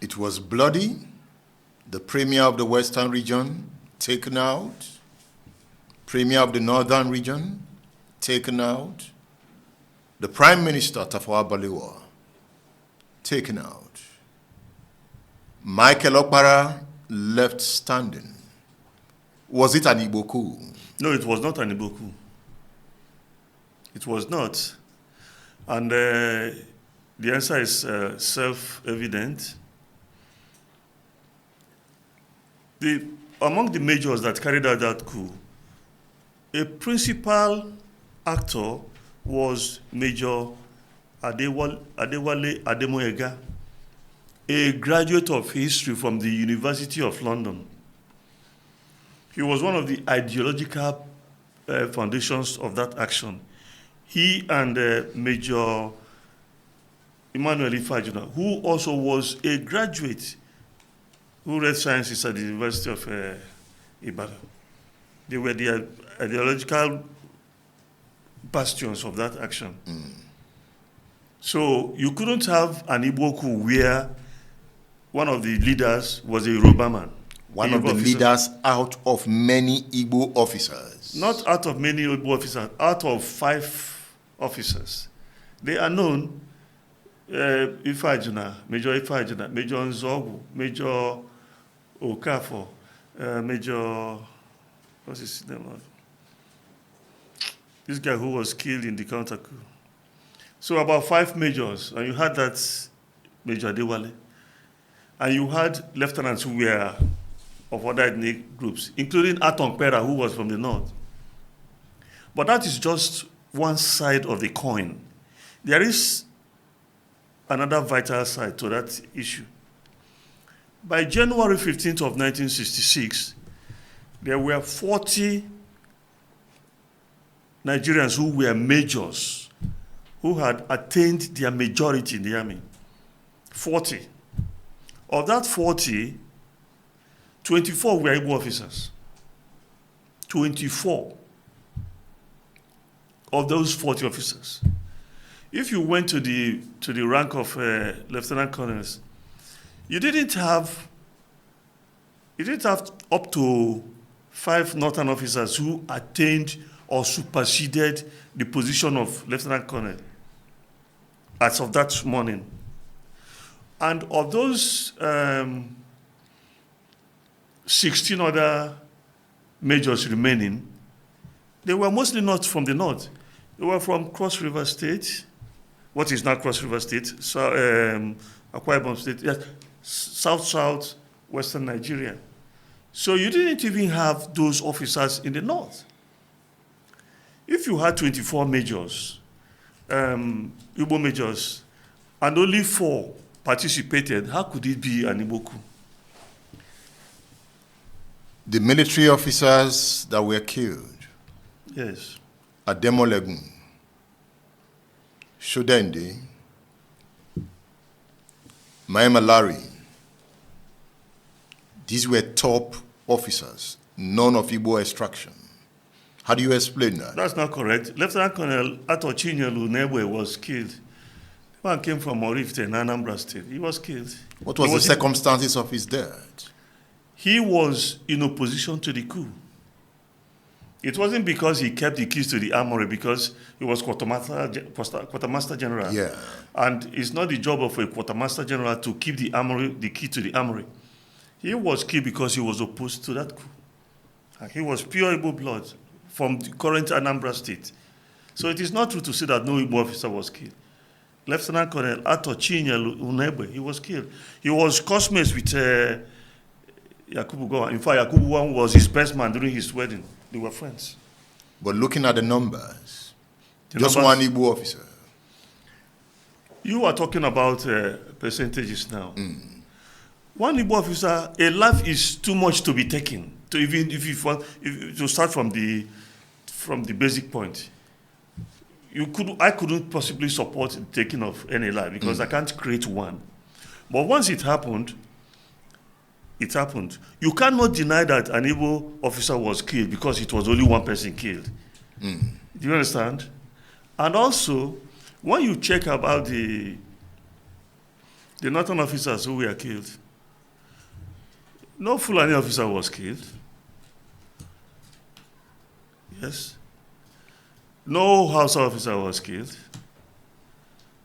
It was bloody. The premier of the Western region taken out. Premier of the Northern region taken out. The Prime Minister, Tafawa Balewa, taken out. Michael Okpara left standing. Was it an Igbo coup? No, it was not an Igbo coup. It was not. And the answer is self-evident. Among the majors that carried out that coup, a principal actor was Major Adewale Ademoyega, a graduate of history from the University of London. He was one of the ideological foundations of that action. He and Major Emmanuel Ifajuna, who also was a graduate who read sciences at the University of Ibadan. They were the ideological bastions of that action. So you couldn't have an Igbo coup where one of the leaders was a Yoruba man. One of the leaders out of many Igbo officers. Not out of many Igbo officers, out of 5 officers. They are known, Ifajuna, Major Ifajuna, Major Nzogu, Major Okafor, Major, what's his name? This guy who was killed in the counter-coup. So about 5 majors, and you had that Major Adewale, and you had lieutenants who were of other ethnic groups, including Atong Pera, who was from the north. But that is just one side of the coin. There is another vital side to that issue. By January 15th of 1966, there were 40 Nigerians who were majors, who had attained their majority in the army. 40. Of that 40, 24 were Igbo officers. 24 of those 40 officers. If you went to the rank of lieutenant colonels, you didn't have up to 5 northern officers who attained or superseded the position of lieutenant colonel as of that morning. And of those 16 other majors remaining, they were mostly not from the north. They were from Cross River State, what is now Cross River State, so, Akwa Ibom State, yes, south western Nigeria. So you didn't even have those officers in the north. If you had 24 majors, Igbo majors, and only 4 participated, how could it be an Igbo coup? The military officers that were killed. Yes. Ademolegun, Shodende, Maemalari. These were top officers, none of Igbo extraction. How do you explain that? That's not correct. Lieutenant Colonel Ato Chinyelu Nebwe was killed. The man came from Orifte in Anambra State. He was killed. What was the circumstances of his death? He was in opposition to the coup. It wasn't because he kept the keys to the armory, because he was quartermaster general. Yeah. And it's not the job of a quartermaster general to keep the armory, the key to the armory. He was killed because he was opposed to that coup. He was pure Igbo blood from the current Anambra State. So it is not true to say that no Igbo officer was killed. Lieutenant Colonel Ato Chinyelu Unebe, he was killed. He was classmates with Yakubu Gowon. In fact, Yakubu Gowon was his best man during his wedding. They were friends. But looking at the numbers, just one Igbo officer. You are talking about percentages now. One Igbo officer, a life is too much to be taken. To even if you want to start from the basic point, I couldn't possibly support the taking of any life because I can't create one. But once it happened, it happened. You cannot deny that an Igbo officer was killed because it was only one person killed. Do you understand? And also, when you check about the The northern officers who were killed. No Fulani officer was killed. Yes. No Hausa officer was killed.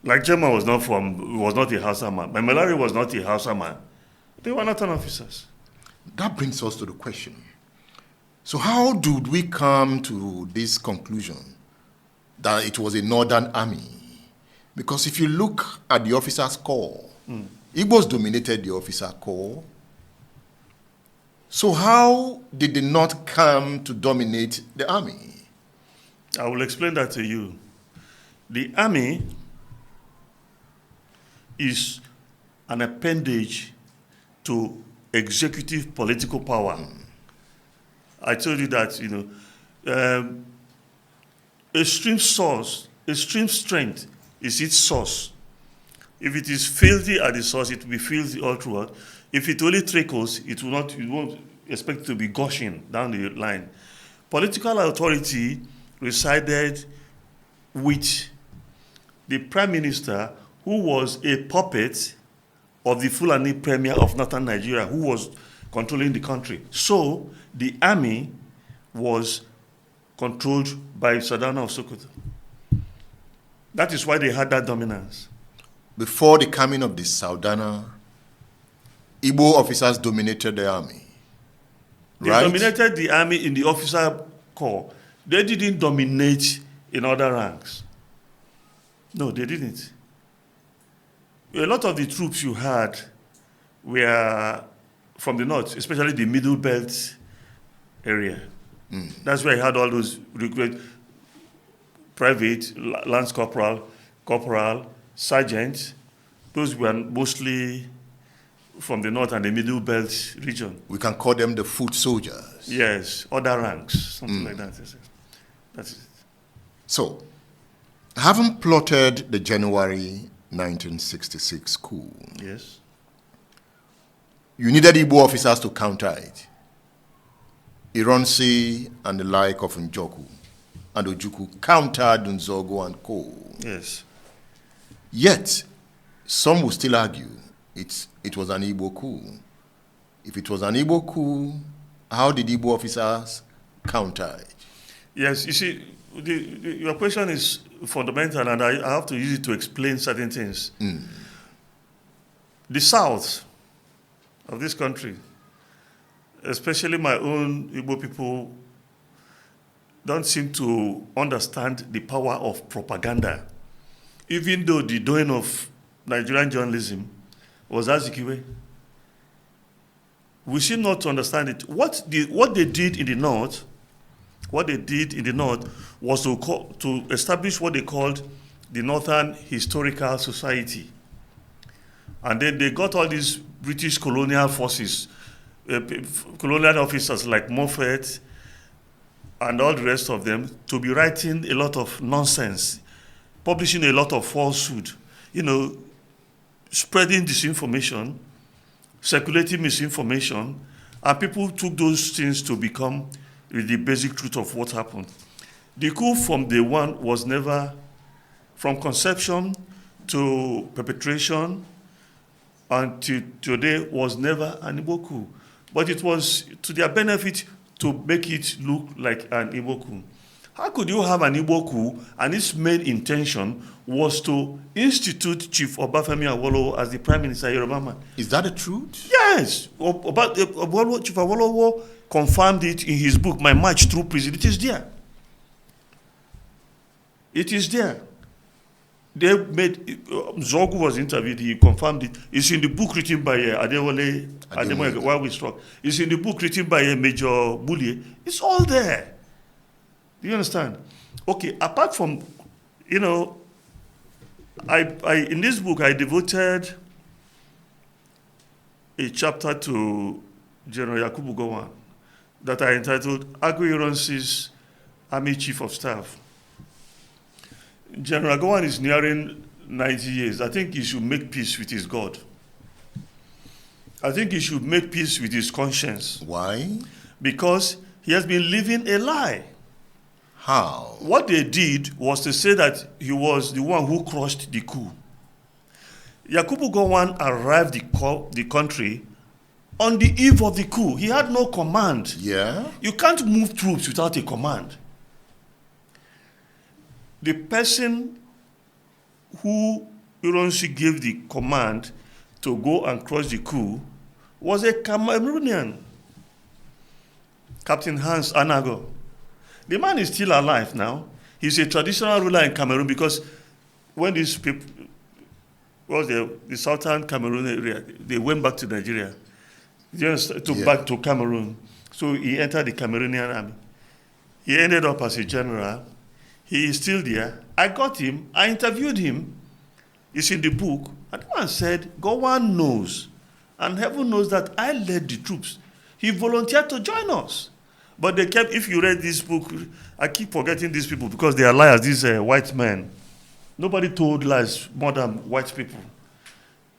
Like Jema was not a Hausa man. Malari was not a Hausa man. They were northern officers. That brings us to the question. So how did we come to this conclusion that it was a northern army? Because if you look at the officers' corps, Igbos dominated the officer corps. So how did the North come to dominate the army? I will explain that to you. The army is an appendage to executive political power. I told you that, extreme strength is its source. If it is filthy at the source, it will be filthy all throughout. If it only trickles, you won't expect it to be gushing down the line. Political authority resided with the prime minister, who was a puppet of the Fulani premier of northern Nigeria, who was controlling the country. So the army was controlled by Sadana of Sokoto. That is why they had that dominance. Before the coming of the Saudana, Igbo officers dominated the army. They right? dominated the army in the officer corps. They didn't dominate in other ranks. No, they didn't. A lot of the troops you had were from the north, especially the middle belt area. That's where you had all those recruit private, lance corporal, sergeants. Those were mostly from the north and the middle belt region. We can call them the foot soldiers. Yes, other ranks, something like that. That's it. So, having plotted the January 1966 coup, Yes. you needed Igbo officers to counter it. Ironsi and the like of Njoku and Ojuku countered Nzogo and Co. Yes. Yet, some will still argue it was an Igbo coup. If it was an Igbo coup, how did Igbo officers counter it? Yes, you see, your question is fundamental, and I have to use it to explain certain things. The south of this country, especially my own Igbo people, don't seem to understand the power of propaganda, even though the doing of Nigerian journalism was Azikiwe. We seem not to understand it. What they did in the north was to establish what they called the Northern Historical Society. And then they got all these British colonial forces, colonial officers like Moffat and all the rest of them, to be writing a lot of nonsense, publishing a lot of falsehood, spreading disinformation, circulating misinformation, and people took those things to become the basic truth of what happened. The coup from day one was never, from conception to perpetration until today, was never an Igbo coup. But it was to their benefit to make it look like an Igbo coup. How could you have an Igbo coup and its main intention was to institute Chief Obafemi Awolowo as the Prime Minister Yoruba man? Is that the truth? Yes. Chief Awolowo confirmed it in his book, My March Through Prison. It is there. It is there. They made, Zogu was interviewed, he confirmed it. It's in the book written by Adewale, Why We Struck. It's in the book written by Major Bullier. It's all there. Do you understand? Okay, apart from, I in this book, I devoted a chapter to General Yakubu Gowon that I entitled Ironsi's Army Chief of Staff. General Gowon is nearing 90 years. I think he should make peace with his God. I think he should make peace with his conscience. Why? Because he has been living a lie. How? What they did was to say that he was the one who crushed the coup. Yakubu Gowon arrived the country on the eve of the coup. He had no command. Yeah. You can't move troops without a command. The person who Ironsi gave the command to go and crush the coup was a Cameroonian, Captain Hans Anago. The man is still alive now. He's a traditional ruler in Cameroon because when these people, the southern Cameroon area, they went back to Nigeria, back to Cameroon. So he entered the Cameroonian army. He ended up as a general. He is still there. I got him. I interviewed him. It's in the book. And the man said, Gowon knows, and heaven knows that I led the troops. He volunteered to join us. But they kept, if you read this book, I keep forgetting these people because they are liars, these white men. Nobody told lies more than white people.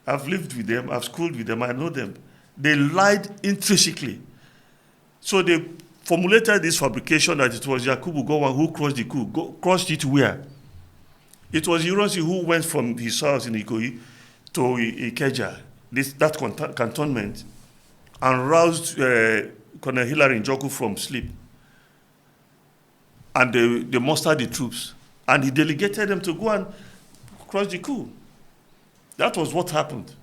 I've lived with them, I've schooled with them, I know them. They lied intrinsically. So they formulated this fabrication that it was Yakubu Gowon who crushed the coup. Crushed it where? It was Ironsi who went from his house in Ikoyi to Ikeja, that cantonment, and roused Colonel Hilary Njoku from sleep. And they mustered the troops. And he delegated them to go and crush the coup. That was what happened.